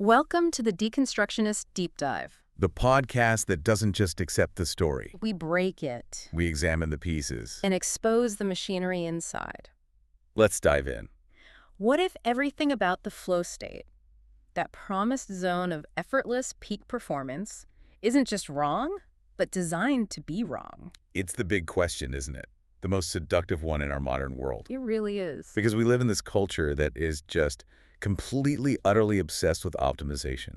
Welcome to the Deconstructionist Deep Dive. The podcast that doesn't just accept the story. We break it We examine the pieces. and expose the machinery inside. Let's dive in. What if everything about the flow state, that promised zone of effortless peak performance, isn't just wrong, but designed to be wrong? It's the big question, isn't it? The most seductive one in our modern world. It really is. Because we live in this culture that is just completely, utterly obsessed with optimization.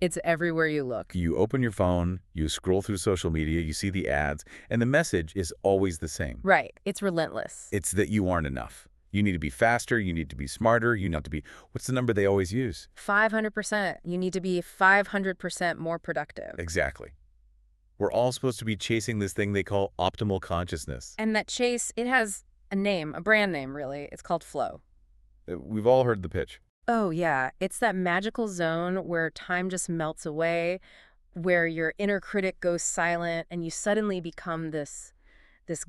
It's everywhere you look. You open your phone, you scroll through social media, you see the ads, and the message is always the same. Right. It's relentless. It's that you aren't enough. You need to be faster, you need to be smarter, you need to be, what's the number they always use? 500%. You need to be 500% more productive. Exactly. We're all supposed to be chasing this thing they call optimal consciousness. And that chase, it has a name, a brand name, really. It's called flow. We've all heard the pitch. Oh, yeah. It's that magical zone where time just melts away, where your inner critic goes silent, and you suddenly become this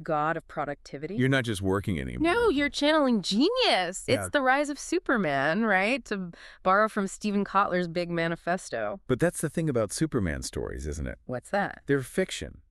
god of productivity. You're not just working anymore. No, you're channeling genius. Yeah. It's the rise of Superman, right? To borrow from Stephen Kotler's big manifesto. But that's the thing about Superman stories, isn't it? What's that? They're fiction.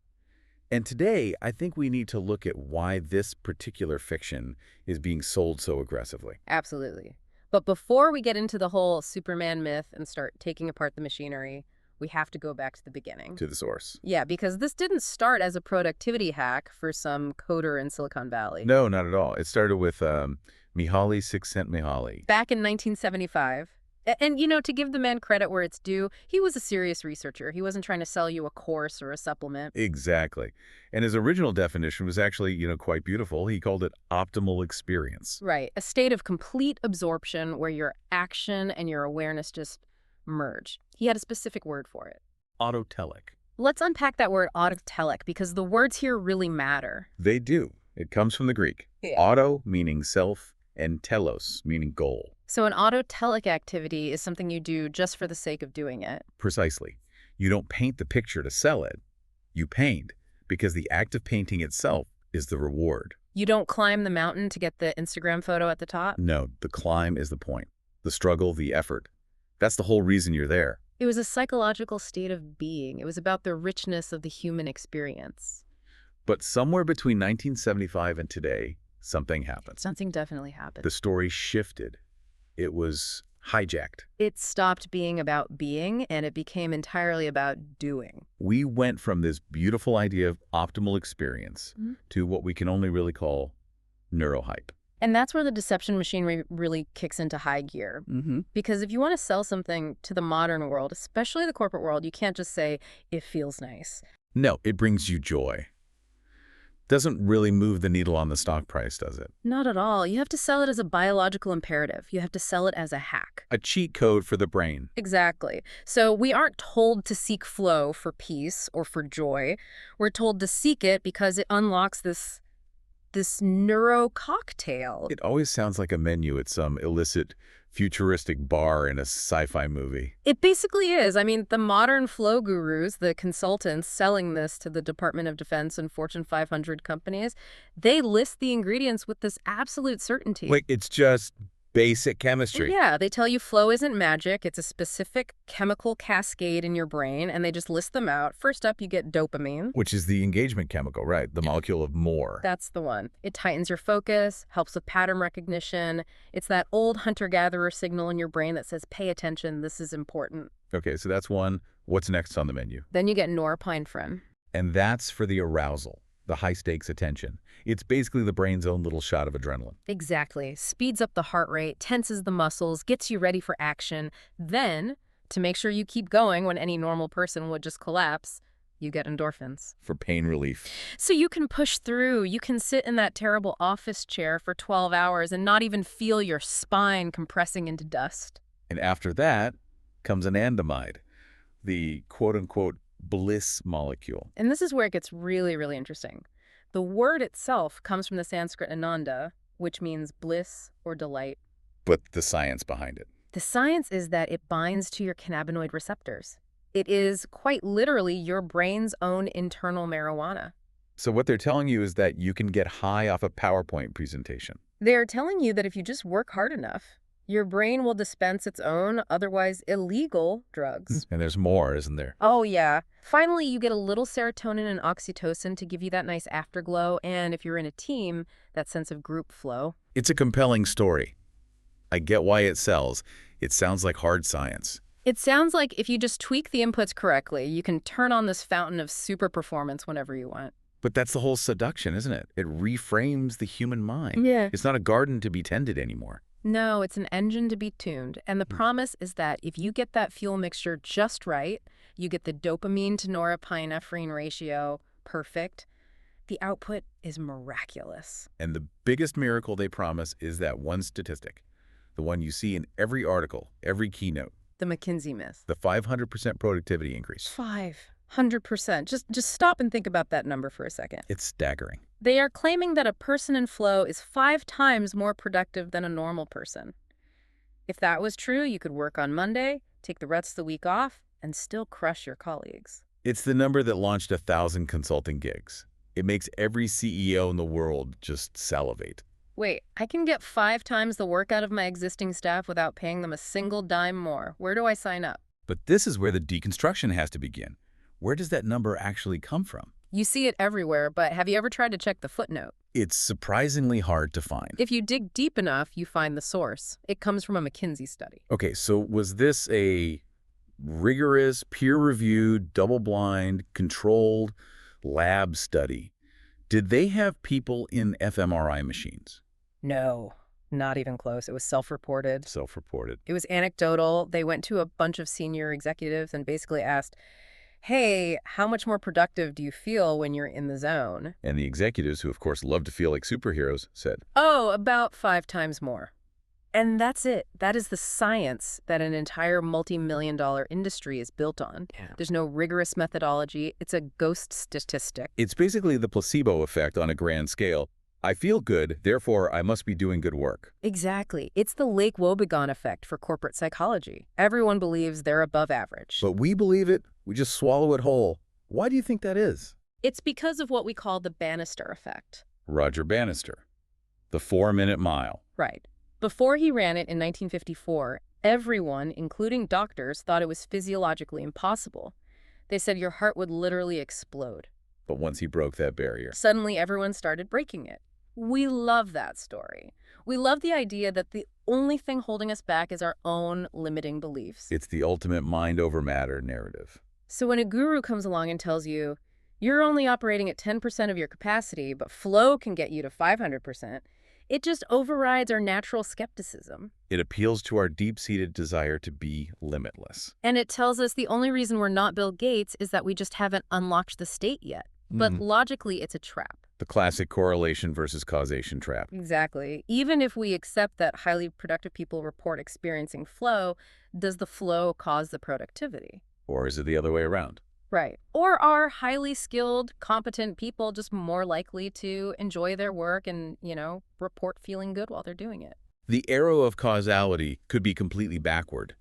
And today, I think we need to look at why this particular fiction is being sold so aggressively. Absolutely. But before we get into the whole Superman myth and start taking apart the machinery, we have to go back to the beginning. To the source. Yeah, because this didn't start as a productivity hack for some coder in Silicon Valley. No, not at all. It started with Mihaly Csikszentmihalyi. Back in 1975. And, you know, to give the man credit where it's due, he was a serious researcher. He wasn't trying to sell you a course or a supplement. Exactly. And his original definition was actually, quite beautiful. He called it optimal experience. Right. A state of complete absorption where your action and your awareness just merge. He had a specific word for it. Autotelic. Let's unpack that word autotelic because the words here really matter. They do. It comes from the Greek. Yeah. Auto meaning self and telos meaning goal. So an autotelic activity is something you do just for the sake of doing it. Precisely. You don't paint the picture to sell it. You paint because the act of painting itself is the reward. You don't climb the mountain to get the Instagram photo at the top. No, the climb is the point. The struggle, the effort. That's the whole reason you're there. It was a psychological state of being. It was about the richness of the human experience. But somewhere between 1975 and today, something happened. Something definitely happened. The story shifted. It was hijacked. It stopped being about being, and it became entirely about doing. We went from this beautiful idea of optimal experience to what we can only really call neurohype. And that's where the deception machinery really kicks into high gear. Because if you want to sell something to the modern world, especially the corporate world, you can't just say, it feels nice. No, it brings you joy. Doesn't really move the needle on the stock price, does it? Not at all. You have to sell it as a biological imperative. You have to sell it as a hack. A cheat code for the brain. Exactly. So we aren't told to seek flow for peace or for joy. We're told to seek it because it unlocks this neuro cocktail. It always sounds like a menu at some illicit, futuristic bar in a sci-fi movie. It basically is. I mean, the modern flow gurus, the consultants selling this to the Department of Defense and Fortune 500 companies, they list the ingredients with this absolute certainty. Like, it's just basic chemistry. Yeah, they tell you flow isn't magic. It's a specific chemical cascade in your brain, and they just list them out. First up, you get dopamine. Which is the engagement chemical, right? The molecule of more. That's the one. It tightens your focus, helps with pattern recognition. It's that old hunter-gatherer signal in your brain that says, pay attention, this is important. Okay, so that's one. What's next on the menu? Then you get norepinephrine. And that's for the arousal, the high-stakes attention. It's basically the brain's own little shot of adrenaline. Exactly. Speeds up the heart rate, tenses the muscles, gets you ready for action. Then, to make sure you keep going when any normal person would just collapse, you get endorphins. For pain relief. So you can push through. You can sit in that terrible office chair for 12 hours and not even feel your spine compressing into dust. And after that comes anandamide, the quote-unquote bliss molecule. And this is where it gets really, really interesting. The word itself comes from the Sanskrit ananda, which means bliss or delight. But the science behind it. The science is that it binds to your cannabinoid receptors. It is quite literally your brain's own internal marijuana. So what they're telling you is that you can get high off a PowerPoint presentation. They're telling you that if you just work hard enough, Your brain will dispense its own, otherwise illegal, drugs. And there's more, isn't there? Oh, yeah. Finally, you get a little serotonin and oxytocin to give you that nice afterglow, and if you're in a team, that sense of group flow. It's a compelling story. I get why it sells. It sounds like hard science. It sounds like if you just tweak the inputs correctly, you can turn on this fountain of super performance whenever you want. But that's the whole seduction, isn't it? It reframes the human mind. Yeah. It's not a garden to be tended anymore. No, it's an engine to be tuned. And the promise is that if you get that fuel mixture just right, you get the dopamine to norepinephrine ratio perfect, the output is miraculous. And the biggest miracle they promise is that one statistic, the one you see in every article, every keynote, The McKinsey myth. the 500% productivity increase. 500%. Just stop and think about that number for a second. It's staggering. They are claiming that a person in flow is 5 times more productive than a normal person. If that was true, you could work on Monday, take the rest of the week off, and still crush your colleagues. It's the number that launched 1,000 consulting gigs. It makes every CEO in the world just salivate. Wait, I can get 5 times the work out of my existing staff without paying them a single dime more. Where do I sign up? But this is where the deconstruction has to begin. Where does that number actually come from? You see it everywhere, but have you ever tried to check the footnote? It's surprisingly hard to find. If you dig deep enough, you find the source. It comes from a McKinsey study. Okay, so was this a rigorous, peer-reviewed, double-blind, controlled lab study? Did they have people in fMRI machines? No, not even close. It was self-reported. Self-reported. It was anecdotal. They went to a bunch of senior executives and basically asked, hey, how much more productive do you feel when you're in the zone? And the executives, who of course love to feel like superheroes, said, Oh, about 5 times more. And that's it. That is the science that an entire multi-million-dollar industry is built on. Yeah. There's no rigorous methodology. It's a ghost statistic. It's basically the placebo effect on a grand scale. I feel good, therefore I must be doing good work. Exactly. It's the Lake Wobegon effect for corporate psychology. Everyone believes they're above average. But we believe it, we just swallow it whole. Why do you think that is? It's because of what we call the Bannister effect. Roger Bannister, the 4-minute mile. Right. Before he ran it in 1954, everyone, including doctors, thought it was physiologically impossible. They said your heart would literally explode. But once he broke that barrier, Suddenly, everyone started breaking it. We love that story. We love the idea that the only thing holding us back is our own limiting beliefs. it's the ultimate mind over matter narrative. So when a guru comes along and tells you, you're only operating at 10% of your capacity, but flow can get you to 500%, it just overrides our natural skepticism. It appeals to our deep-seated desire to be limitless. And it tells us the only reason we're not Bill Gates is that we just haven't unlocked the state yet. But logically, it's a trap. The classic correlation versus causation trap. Exactly. Even if we accept that highly productive people report experiencing flow, does the flow cause the productivity? Or is it the other way around? Right. Or are highly skilled, competent people just more likely to enjoy their work and, report feeling good while they're doing it? The arrow of causality could be completely backward.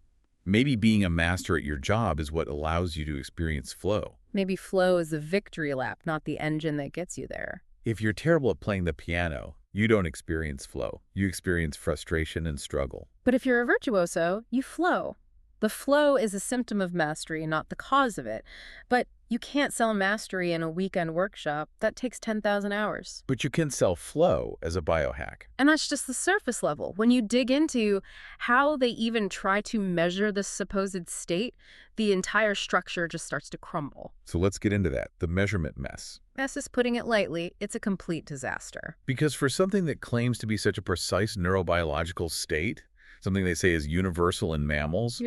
Maybe being a master at your job is what allows you to experience flow. Maybe flow is the victory lap, not the engine that gets you there. If you're terrible at playing the piano, you don't experience flow. You experience frustration and struggle. But if you're a virtuoso, you flow. The flow is a symptom of mastery, not the cause of it. But you can't sell mastery in a weekend workshop. That takes 10,000 hours. But you can sell flow as a biohack. And that's just the surface level. When you dig into how they even try to measure this supposed state, the entire structure just starts to crumble. So let's get into that, the measurement mess. Mess is putting it lightly. It's a complete disaster. Because for something that claims to be such a precise neurobiological state, something they say is universal in mammals,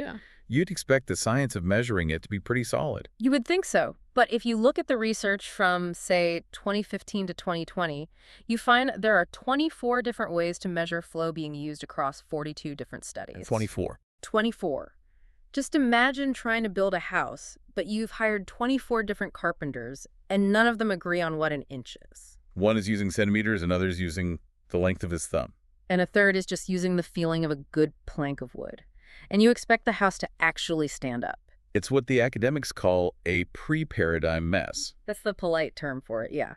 you'd expect the science of measuring it to be pretty solid. You would think so. But if you look at the research from, say, 2015 to 2020, you find there are 24 different ways to measure flow being used across 42 different studies. 24. 24. Just imagine trying to build a house, but you've hired 24 different carpenters, and none of them agree on what an inch is. One is using centimeters, another is using the length of his thumb. And a third is just using the feeling of a good plank of wood. And you expect the house to actually stand up. It's what the academics call a pre-paradigm mess. That's the polite term for it, yeah.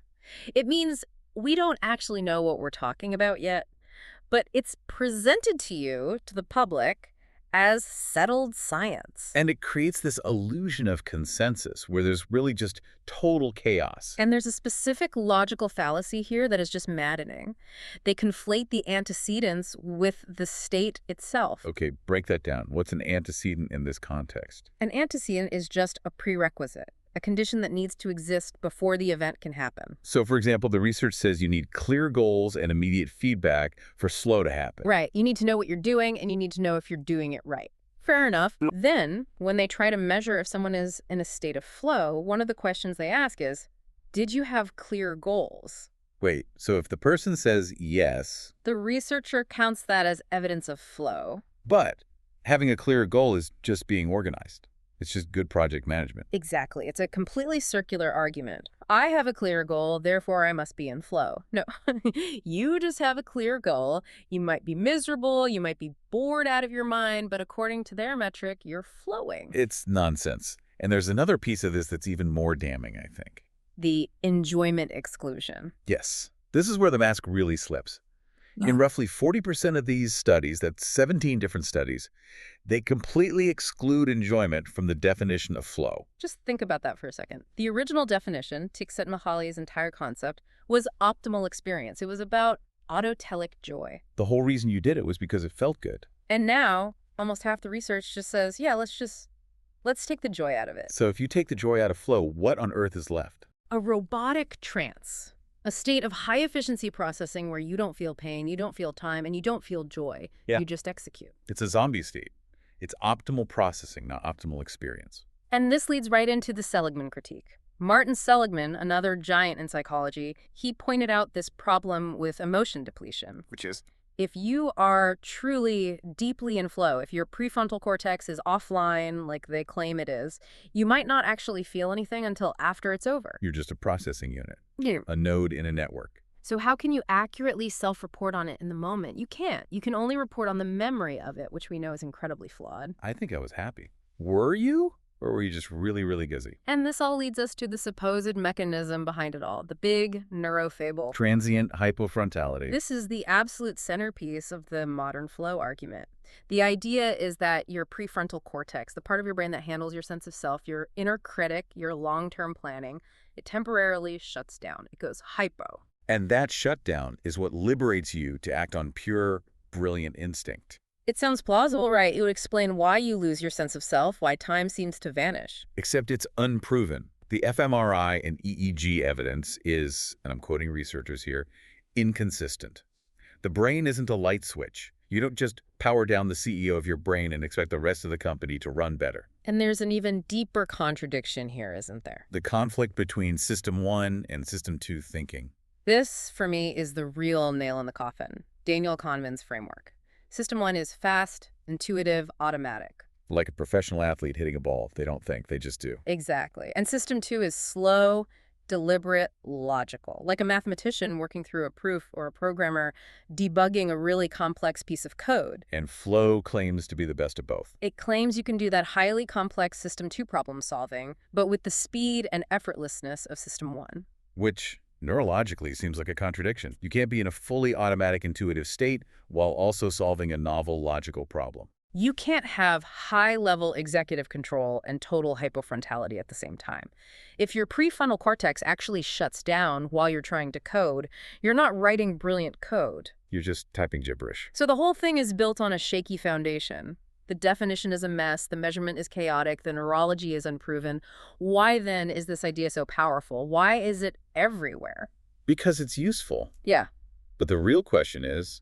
It means we don't actually know what we're talking about yet, but it's presented to you, to the public, as settled science. And it creates this illusion of consensus where there's really just total chaos. And there's a specific logical fallacy here that is just maddening. They conflate the antecedents with the state itself. Okay, break that down. What's an antecedent in this context? An antecedent is just a prerequisite, a condition that needs to exist before the event can happen. So, for example, the research says you need clear goals and immediate feedback for slow to happen. Right. You need to know what you're doing, and you need to know if you're doing it right. Fair enough. Then, when they try to measure if someone is in a state of flow, one of the questions they ask is, did you have clear goals? Wait, so if the person says yes, The researcher counts that as evidence of flow. but having a clear goal is just being organized. It's just good project management. Exactly. It's a completely circular argument. I have a clear goal, therefore I must be in flow. No, you just have a clear goal. You might be miserable, you might be bored out of your mind, but according to their metric, you're flowing. It's nonsense. And there's another piece of this that's even more damning, I think. The enjoyment exclusion. Yes, this is where the mask really slips. In roughly 40% of these studies, that's 17 different studies, they completely exclude enjoyment from the definition of flow. Just think about that for a second. The original definition, Csikszentmihalyi's entire concept, was optimal experience. It was about autotelic joy. The whole reason you did it was because it felt good. And now, almost half the research just says, yeah, let's take the joy out of it. So if you take the joy out of flow, what on earth is left? A robotic trance. A state of high-efficiency processing where you don't feel pain, you don't feel time, and you don't feel joy. Yeah. You just execute. It's a zombie state. It's optimal processing, not optimal experience. And this leads right into the Seligman critique. Martin Seligman, another giant in psychology, he pointed out this problem with emotion depletion. Which is? If you are truly deeply in flow, if your prefrontal cortex is offline like they claim it is, you might not actually feel anything until after it's over. You're just a processing unit, Yeah. a node in a network. So how can you accurately self-report on it in the moment? You can't. You can only report on the memory of it, which we know is incredibly flawed. I think I was happy. Were you? Or were you just really, really busy? And this all leads us to the supposed mechanism behind it all, the big neurofable. Transient hypofrontality. This is the absolute centerpiece of the modern flow argument. The idea is that your prefrontal cortex, the part of your brain that handles your sense of self, your inner critic, your long-term planning, it temporarily shuts down. It goes hypo. And that shutdown is what liberates you to act on pure, brilliant instinct. It sounds plausible, right? It would explain why you lose your sense of self, why time seems to vanish. Except it's unproven. The fMRI and EEG evidence is, and I'm quoting researchers here, inconsistent. The brain isn't a light switch. You don't just power down the CEO of your brain and expect the rest of the company to run better. And there's an even deeper contradiction here, isn't there? The conflict between System 1 and System 2 thinking. This, for me, is the real nail in the coffin. Daniel Kahneman's framework. System 1 is fast, intuitive, automatic. Like a professional athlete hitting a ball. They don't think, they just do. Exactly. And System 2 is slow, deliberate, logical. Like a mathematician working through a proof or a programmer debugging a really complex piece of code. And flow claims to be the best of both. It claims you can do that highly complex System 2 problem solving, but with the speed and effortlessness of System 1. Which neurologically seems like a contradiction. You can't be in a fully automatic intuitive state while also solving a novel logical problem. You can't have high-level executive control and total hypofrontality at the same time. If your prefrontal cortex actually shuts down while you're trying to code, you're not writing brilliant code. You're just typing gibberish. So the whole thing is built on a shaky foundation. The definition is a mess, the measurement is chaotic, the neurology is unproven. Why then is this idea so powerful? Why is it everywhere? Because it's useful. Yeah. But the real question is,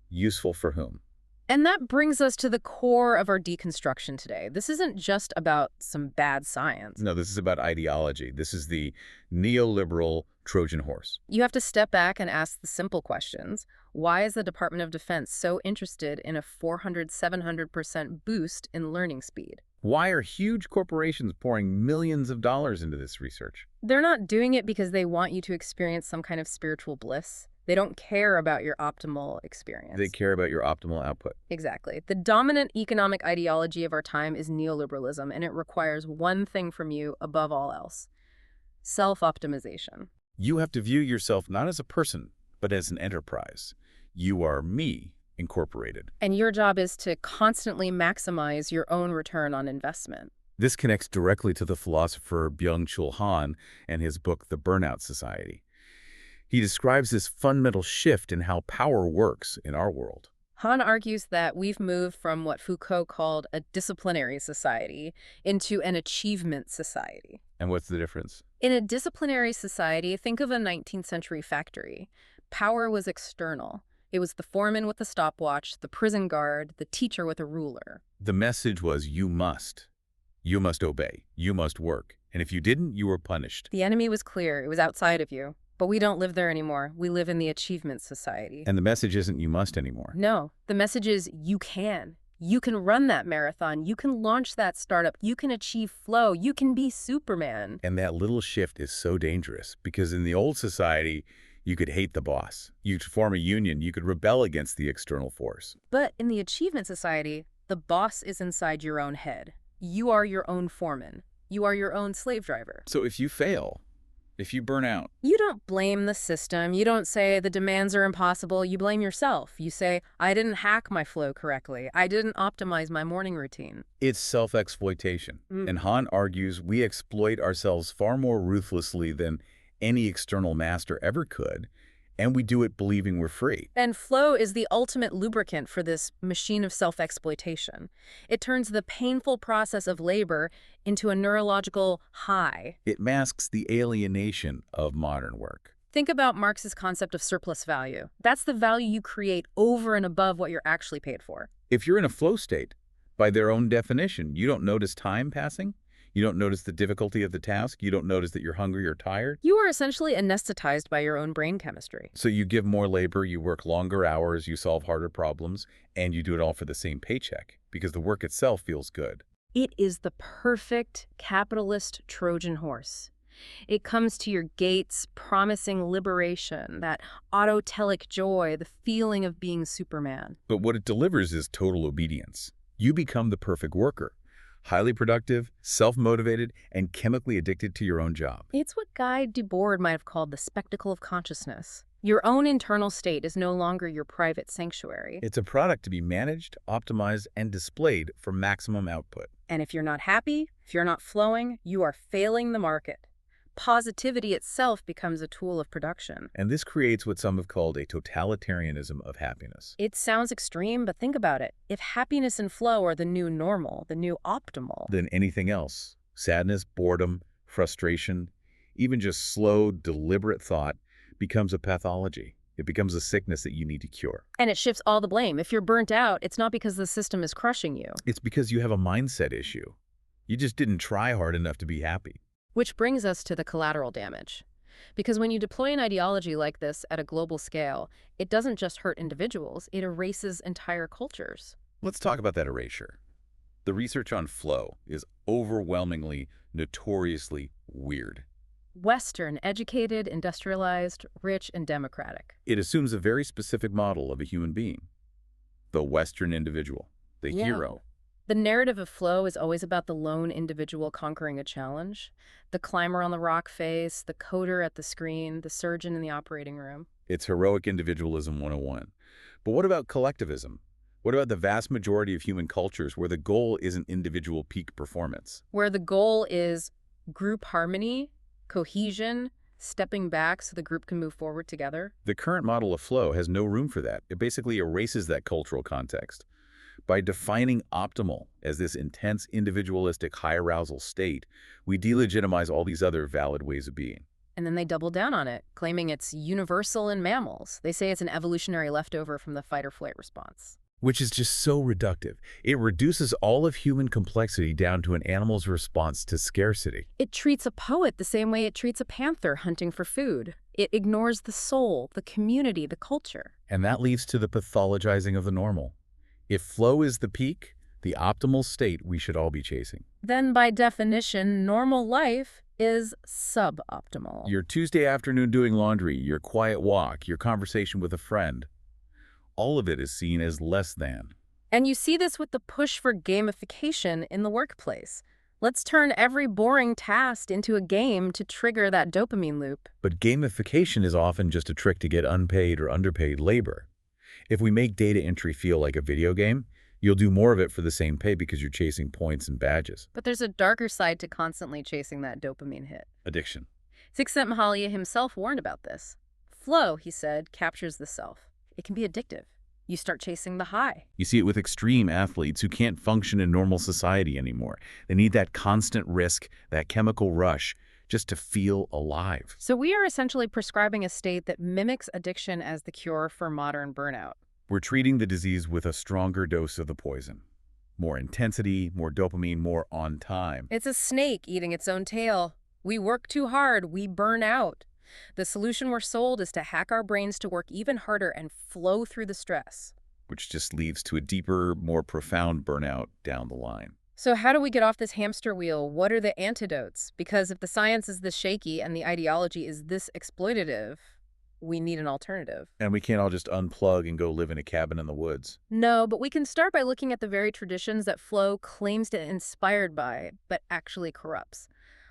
useful for whom? And that brings us to the core of our deconstruction today. This isn't just about some bad science. No, this is about ideology. This is the neoliberal Trojan horse. You have to step back and ask the simple questions. Why is the Department of Defense so interested in a 400–700% boost in learning speed? Why are huge corporations pouring millions of dollars into this research? They're not doing it because they want you to experience some kind of spiritual bliss. They don't care about your optimal experience. They care about your optimal output. Exactly. The dominant economic ideology of our time is neoliberalism, and it requires one thing from you above all else: self-optimization. You have to view yourself not as a person, but as an enterprise. You are me, incorporated. And your job is to constantly maximize your own return on investment. This connects directly to the philosopher Byung-Chul Han and his book, The Burnout Society. He describes this fundamental shift in how power works in our world. Han argues that we've moved from what Foucault called a disciplinary society into an achievement society. And what's the difference? In a disciplinary society, think of a 19th century factory. Power was external. It was the foreman with the stopwatch, the prison guard, the teacher with a ruler. The message was you must. You must obey. You must work. And if you didn't, you were punished. The enemy was clear. It was outside of you. But we don't live there anymore. We live in the achievement society. And the message isn't you must anymore. No, the message is you can. You can run that marathon. You can launch that startup. You can achieve flow. You can be Superman. And that little shift is so dangerous because in the old society, you could hate the boss. You could form a union. You could rebel against the external force. But in the achievement society, the boss is inside your own head. You are your own foreman. You are your own slave driver. So if you fail, if you burn out, you don't blame the system. You don't say the demands are impossible. You blame yourself. You say, I didn't hack my flow correctly. I didn't optimize my morning routine. It's self-exploitation. And Han argues we exploit ourselves far more ruthlessly than any external master ever could, and we do it believing we're free. And flow is the ultimate lubricant for this machine of self-exploitation. It turns the painful process of labor into a neurological high. It masks the alienation of modern work. Think about Marx's concept of surplus value. That's the value you create over and above what you're actually paid for. If you're in a flow state, by their own definition, you don't notice time passing. You don't notice the difficulty of the task. You don't notice that you're hungry or tired. You are essentially anesthetized by your own brain chemistry. So you give more labor, you work longer hours, you solve harder problems, and you do it all for the same paycheck because the work itself feels good. It is the perfect capitalist Trojan horse. It comes to your gates promising liberation, that autotelic joy, the feeling of being Superman. But what it delivers is total obedience. You become the perfect worker. Highly productive, self-motivated, and chemically addicted to your own job. It's what Guy Debord might have called the spectacle of consciousness. Your own internal state is no longer your private sanctuary. It's a product to be managed, optimized, and displayed for maximum output. And if you're not happy, if you're not flowing, you are failing the market. Positivity itself becomes a tool of production. And this creates what some have called a totalitarianism of happiness. It sounds extreme, but think about it. If happiness and flow are the new normal, the new optimal, then anything else, sadness, boredom, frustration, even just slow, deliberate thought, becomes a pathology. It becomes a sickness that you need to cure. And it shifts all the blame. If you're burnt out, it's not because the system is crushing you. It's because you have a mindset issue. You just didn't try hard enough to be happy. Which brings us to the collateral damage. Because when you deploy an ideology like this at a global scale, it doesn't just hurt individuals, it erases entire cultures. Let's talk about that erasure. The research on flow is overwhelmingly, notoriously weird. Western, educated, industrialized, rich, and democratic. It assumes a very specific model of a human being. The Western individual, the hero. The narrative of flow is always about the lone individual conquering a challenge. The climber on the rock face, the coder at the screen, the surgeon in the operating room. It's heroic individualism 101. But what about collectivism? What about the vast majority of human cultures where the goal isn't individual peak performance? Where the goal is group harmony, cohesion, stepping back so the group can move forward together? The current model of flow has no room for that. It basically erases that cultural context. By defining optimal as this intense individualistic high arousal state, we delegitimize all these other valid ways of being. And then they double down on it, claiming it's universal in mammals. They say it's an evolutionary leftover from the fight-or-flight response. Which is just so reductive. It reduces all of human complexity down to an animal's response to scarcity. It treats a poet the same way it treats a panther hunting for food. It ignores the soul, the community, the culture. And that leads to the pathologizing of the normal. If flow is the peak, the optimal state we should all be chasing, then by definition, normal life is suboptimal. Your Tuesday afternoon doing laundry, your quiet walk, your conversation with a friend, all of it is seen as less than. And you see this with the push for gamification in the workplace. Let's turn every boring task into a game to trigger that dopamine loop. But gamification is often just a trick to get unpaid or underpaid labor. If we make data entry feel like a video game, you'll do more of it for the same pay because you're chasing points and badges. But there's a darker side to constantly chasing that dopamine hit. Addiction. Csikszentmihalyi himself warned about this. Flow, he said, captures the self. It can be addictive. You start chasing the high. You see it with extreme athletes who can't function in normal society anymore. They need that constant risk, that chemical rush, just to feel alive. So we are essentially prescribing a state that mimics addiction as the cure for modern burnout. We're treating the disease with a stronger dose of the poison. More intensity, more dopamine, more on time. It's a snake eating its own tail. We work too hard, we burn out. The solution we're sold is to hack our brains to work even harder and flow through the stress. Which just leads to a deeper, more profound burnout down the line. So how do we get off this hamster wheel? What are the antidotes? Because if the science is this shaky and the ideology is this exploitative, we need an alternative. And we can't all just unplug and go live in a cabin in the woods. No, but we can start by looking at the very traditions that flow claims to inspired by, but actually corrupts.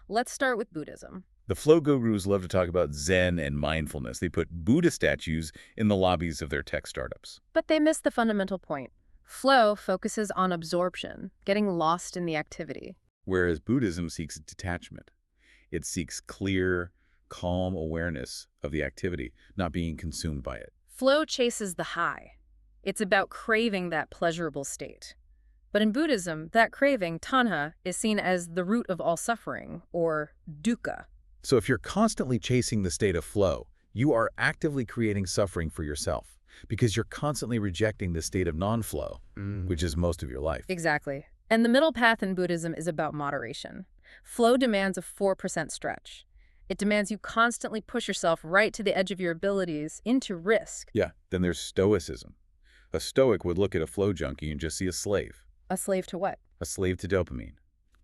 Let's start with Buddhism. The flow gurus love to talk about Zen and mindfulness. They put Buddha statues in the lobbies of their tech startups. But they miss the fundamental point. Flow focuses on absorption, getting lost in the activity. Whereas Buddhism seeks detachment. It seeks clear, calm awareness of the activity, not being consumed by it. Flow chases the high. It's about craving that pleasurable state. But in Buddhism, that craving, tanha, is seen as the root of all suffering, or dukkha. So if you're constantly chasing the state of flow, you are actively creating suffering for yourself because you're constantly rejecting the state of non-flow, which is most of your life. Exactly. And the middle path in Buddhism is about moderation. Flow demands a 4% stretch. It demands you constantly push yourself right to the edge of your abilities into risk. Yeah, then there's Stoicism. A Stoic would look at a flow junkie and just see a slave. A slave to what? A slave to dopamine.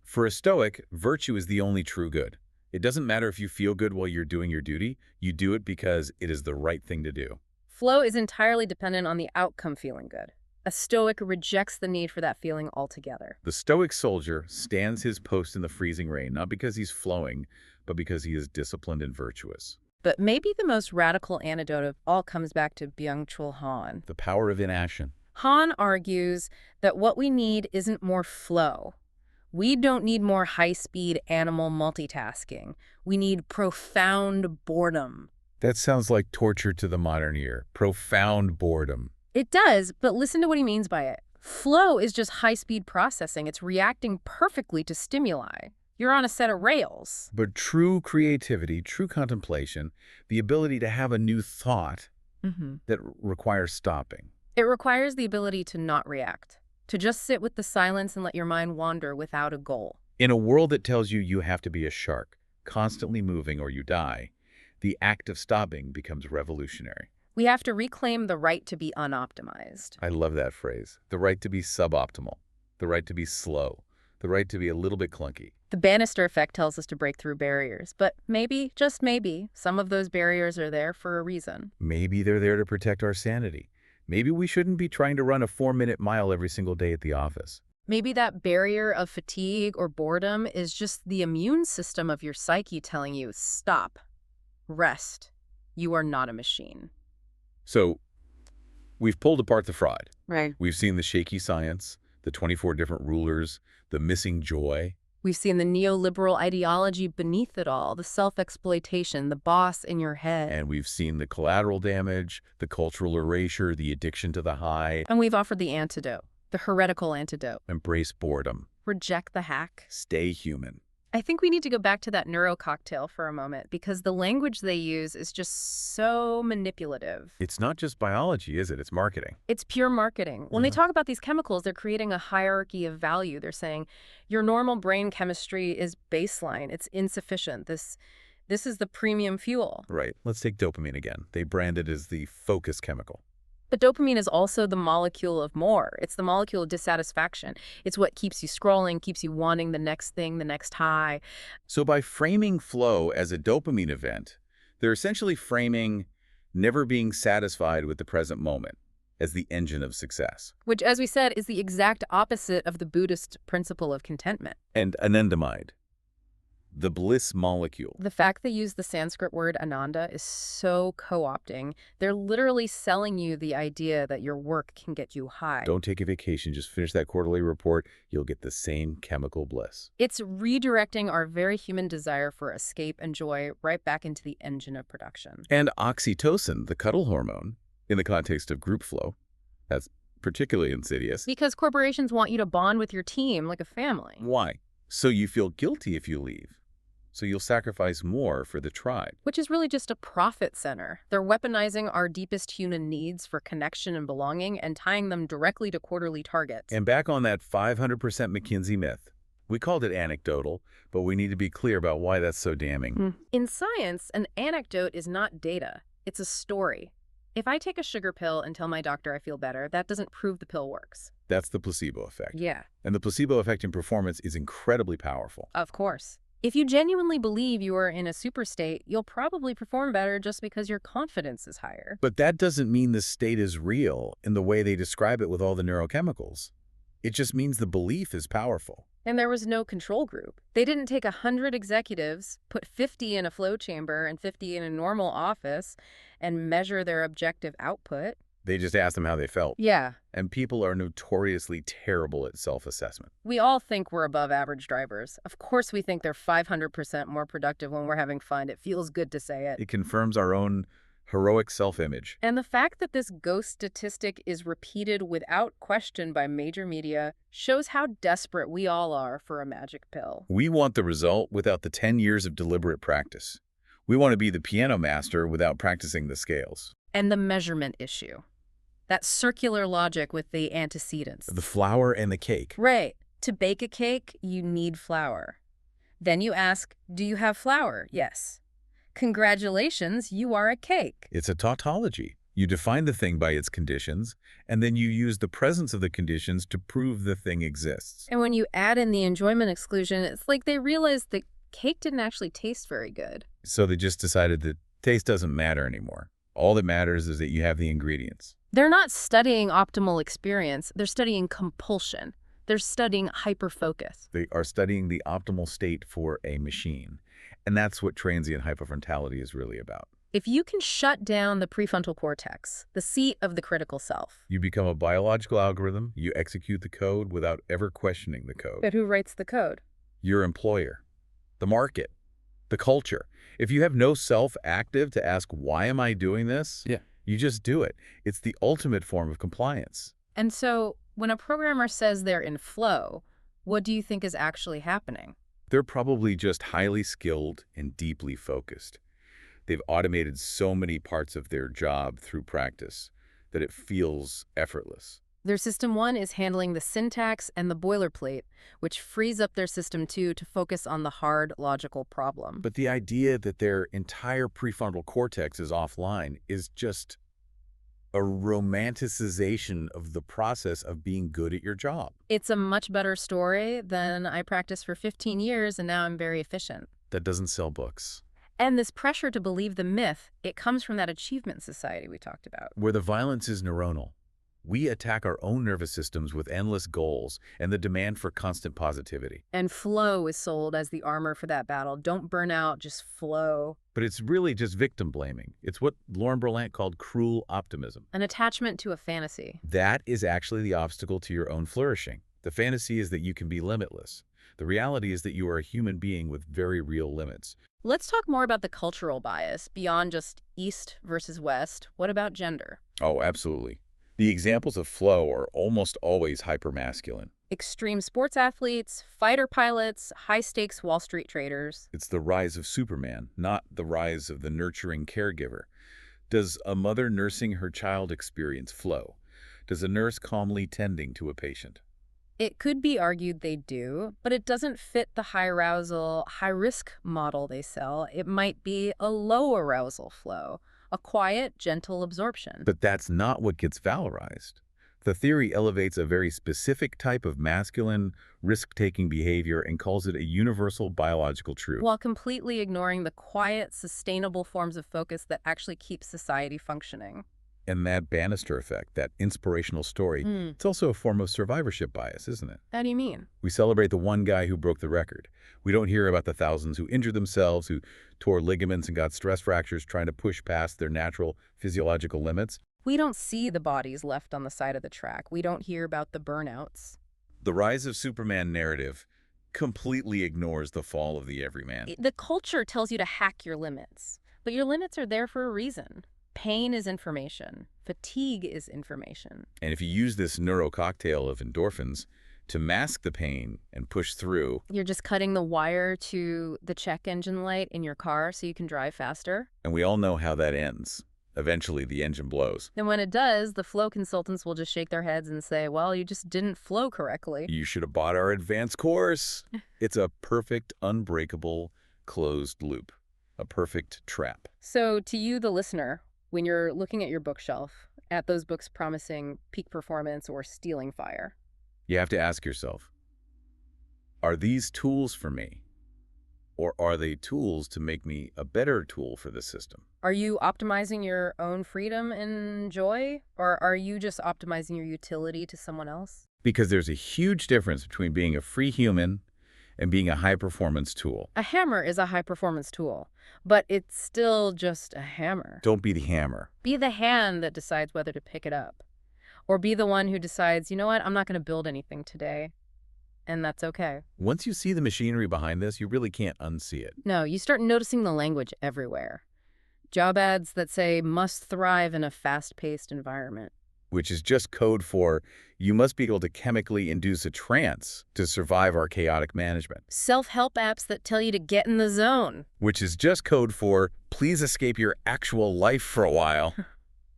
For a Stoic, virtue is the only true good. It doesn't matter if you feel good while you're doing your duty. You do it because it is the right thing to do. Flow is entirely dependent on the outcome feeling good. A Stoic rejects the need for that feeling altogether. The Stoic soldier stands his post in the freezing rain, not because he's flowing, but because he is disciplined and virtuous. But maybe the most radical antidote of all comes back to Byung-Chul Han. The power of inaction. Han argues that what we need isn't more flow. We don't need more high-speed animal multitasking. We need profound boredom. That sounds like torture to the modern ear. Profound boredom. It does, but listen to what he means by it. Flow is just high-speed processing. It's reacting perfectly to stimuli. You're on a set of rails. But true creativity, true contemplation, the ability to have a new thought that requires stopping. It requires the ability to not react, to just sit with the silence and let your mind wander without a goal. In a world that tells you you have to be a shark, constantly moving or you die, the act of stopping becomes revolutionary. We have to reclaim the right to be unoptimized. I love that phrase. The right to be suboptimal, the right to be slow, the right to be a little bit clunky. The Bannister effect tells us to break through barriers, but maybe, just maybe, some of those barriers are there for a reason. Maybe they're there to protect our sanity. Maybe we shouldn't be trying to run a 4-minute mile every single day at the office. Maybe that barrier of fatigue or boredom is just the immune system of your psyche telling you, stop, rest. You are not a machine. So, we've pulled apart the fraud. Right. We've seen the shaky science, the 24 different rulers, the missing joy. We've seen the neoliberal ideology beneath it all, the self-exploitation, the boss in your head. And we've seen the collateral damage, the cultural erasure, the addiction to the high. And we've offered the antidote, the heretical antidote. Embrace boredom. Reject the hack. Stay human. I think we need to go back to that neurococktail for a moment because the language they use is just so manipulative. It's not just biology, is it? It's marketing. It's pure marketing. When they talk about these chemicals, they're creating a hierarchy of value. They're saying your normal brain chemistry is baseline. It's insufficient. This is the premium fuel. Right. Let's take dopamine again. They brand it as the focus chemical. But dopamine is also the molecule of more. It's the molecule of dissatisfaction. It's what keeps you scrolling, keeps you wanting the next thing, the next high. So by framing flow as a dopamine event, they're essentially framing never being satisfied with the present moment as the engine of success. Which, as we said, is the exact opposite of the Buddhist principle of contentment. And anandamide, the bliss molecule. The fact they use the Sanskrit word ananda is so co-opting. They're literally selling you the idea that your work can get you high. Don't take a vacation, just finish that quarterly report. You'll get the same chemical bliss. It's redirecting our very human desire for escape and joy right back into the engine of production. And oxytocin, the cuddle hormone, in the context of group flow, that's particularly insidious. Because corporations want you to bond with your team like a family. Why? So you feel guilty if you leave. So you'll sacrifice more for the tribe. Which is really just a profit center. They're weaponizing our deepest human needs for connection and belonging and tying them directly to quarterly targets. And back on that 500% McKinsey myth. We called it anecdotal, but we need to be clear about why that's so damning. In science, an anecdote is not data. It's a story. If I take a sugar pill and tell my doctor I feel better, that doesn't prove the pill works. That's the placebo effect. Yeah. And the placebo effect in performance is incredibly powerful. Of course. If you genuinely believe you are in a super state, you'll probably perform better just because your confidence is higher. But that doesn't mean the state is real in the way they describe it with all the neurochemicals. It just means the belief is powerful. And there was no control group. They didn't take 100 executives, put 50 in a flow chamber and 50 in a normal office, and measure their objective output. They just asked them how they felt. Yeah. And people are notoriously terrible at self-assessment. We all think we're above average drivers. Of course we think they're 500% more productive when we're having fun. It feels good to say it. It confirms our own heroic self-image. And the fact that this ghost statistic is repeated without question by major media shows how desperate we all are for a magic pill. We want the result without the 10 years of deliberate practice. We want to be the piano master without practicing the scales. And the measurement issue. That circular logic with the antecedents. The flour and the cake. Right. To bake a cake, you need flour. Then you ask, do you have flour? Yes. Congratulations, you are a cake. It's a tautology. You define the thing by its conditions, and then you use the presence of the conditions to prove the thing exists. And when you add in the enjoyment exclusion, it's like they realized the cake didn't actually taste very good. So they just decided that taste doesn't matter anymore. All that matters is that you have the ingredients. They're not studying optimal experience. They're studying compulsion. They're studying hyperfocus. They are studying the optimal state for a machine. And that's what transient hyperfrontality is really about. If you can shut down the prefrontal cortex, the seat of the critical self. You become a biological algorithm. You execute the code without ever questioning the code. But who writes the code? Your employer, the market, the culture. If you have no self active to ask, why am I doing this? Yeah. You just do it. It's the ultimate form of compliance. And so when a programmer says they're in flow, what do you think is actually happening? They're probably just highly skilled and deeply focused. They've automated so many parts of their job through practice that it feels effortless. Their system 1 is handling the syntax and the boilerplate, which frees up their system 2 to focus on the hard, logical problem. But the idea that their entire prefrontal cortex is offline is just a romanticization of the process of being good at your job. It's a much better story than I practiced for 15 years and now I'm very efficient. That doesn't sell books. And this pressure to believe the myth, it comes from that achievement society we talked about. Where the violence is neuronal. We attack our own nervous systems with endless goals and the demand for constant positivity. And flow is sold as the armor for that battle. Don't burn out, just flow. But it's really just victim blaming. It's what Lauren Berlant called cruel optimism. An attachment to a fantasy. That is actually the obstacle to your own flourishing. The fantasy is that you can be limitless. The reality is that you are a human being with very real limits. Let's talk more about the cultural bias beyond just East versus West. What about gender? Oh, absolutely. The examples of flow are almost always hypermasculine. Extreme sports athletes, fighter pilots, high-stakes Wall Street traders. It's the rise of Superman, not the rise of the nurturing caregiver. Does a mother nursing her child experience flow? Does a nurse calmly tending to a patient? It could be argued they do, but it doesn't fit the high arousal, high risk model they sell. It might be a low arousal flow, a quiet, gentle absorption. But that's not what gets valorized. The theory elevates a very specific type of masculine, risk-taking behavior and calls it a universal biological truth. While completely ignoring the quiet, sustainable forms of focus that actually keep society functioning. And that banister effect, that inspirational story, Hmm. it's also a form of survivorship bias, isn't it? How do you mean? We celebrate the one guy who broke the record. We don't hear about the thousands who injured themselves, who tore ligaments and got stress fractures trying to push past their natural physiological limits. We don't see the bodies left on the side of the track. We don't hear about the burnouts. The rise of Superman narrative completely ignores the fall of the everyman. The culture tells you to hack your limits, but your limits are there for a reason. Pain is information. Fatigue is information. And if you use this neurococktail of endorphins to mask the pain and push through, You're just cutting the wire to the check engine light in your car so you can drive faster. and we all know how that ends. Eventually, the engine blows. And when it does, the flow consultants will just shake their heads and say, well, you just didn't flow correctly. You should have bought our advanced course. It's a perfect, unbreakable, closed loop. A perfect trap. So to you, the listener, when you're looking at your bookshelf, at those books promising peak performance or stealing fire, You have to ask yourself, are these tools for me? Or are they tools to make me a better tool for the system? are you optimizing your own freedom and joy? Or are you just optimizing your utility to someone else? Because there's a huge difference between being a free human and being a high-performance tool. A hammer is a high-performance tool, but it's still just a hammer. Don't be the hammer. Be the hand that decides whether to pick it up. Or be the one who decides, you know what, I'm not going to build anything today. And that's okay. Once you see the machinery behind this, you really can't unsee it. No, you start noticing the language everywhere. Job ads that say, must thrive in a fast-paced environment. Which is just code for you must be able to chemically induce a trance to survive our chaotic management. Self-help apps that tell you to get in the zone. Which is just code for please escape your actual life for a while.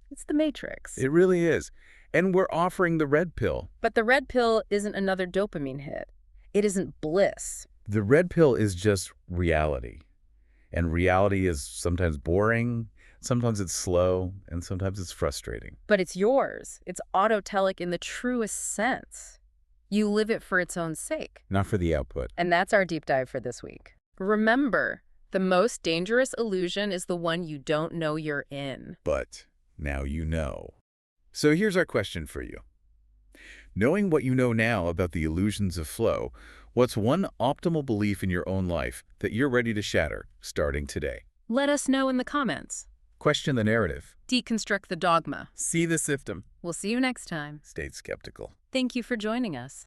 It's the Matrix. It really is. And we're offering the red pill. But the red pill isn't another dopamine hit. It isn't bliss. The red pill is just reality. And reality is sometimes boring, sometimes it's slow, and sometimes it's frustrating. But it's yours. It's autotelic in the truest sense. You live it for its own sake. Not for the output. And that's our deep dive for this week. Remember, the most dangerous illusion is the one you don't know you're in. But now you know. So here's our question for you. Knowing what you know now about the illusions of flow, what's one optimal belief in your own life that you're ready to shatter starting today? Let us know in the comments. Question the narrative. Deconstruct the dogma. See the system. We'll see you next time. Stay skeptical. Thank you for joining us.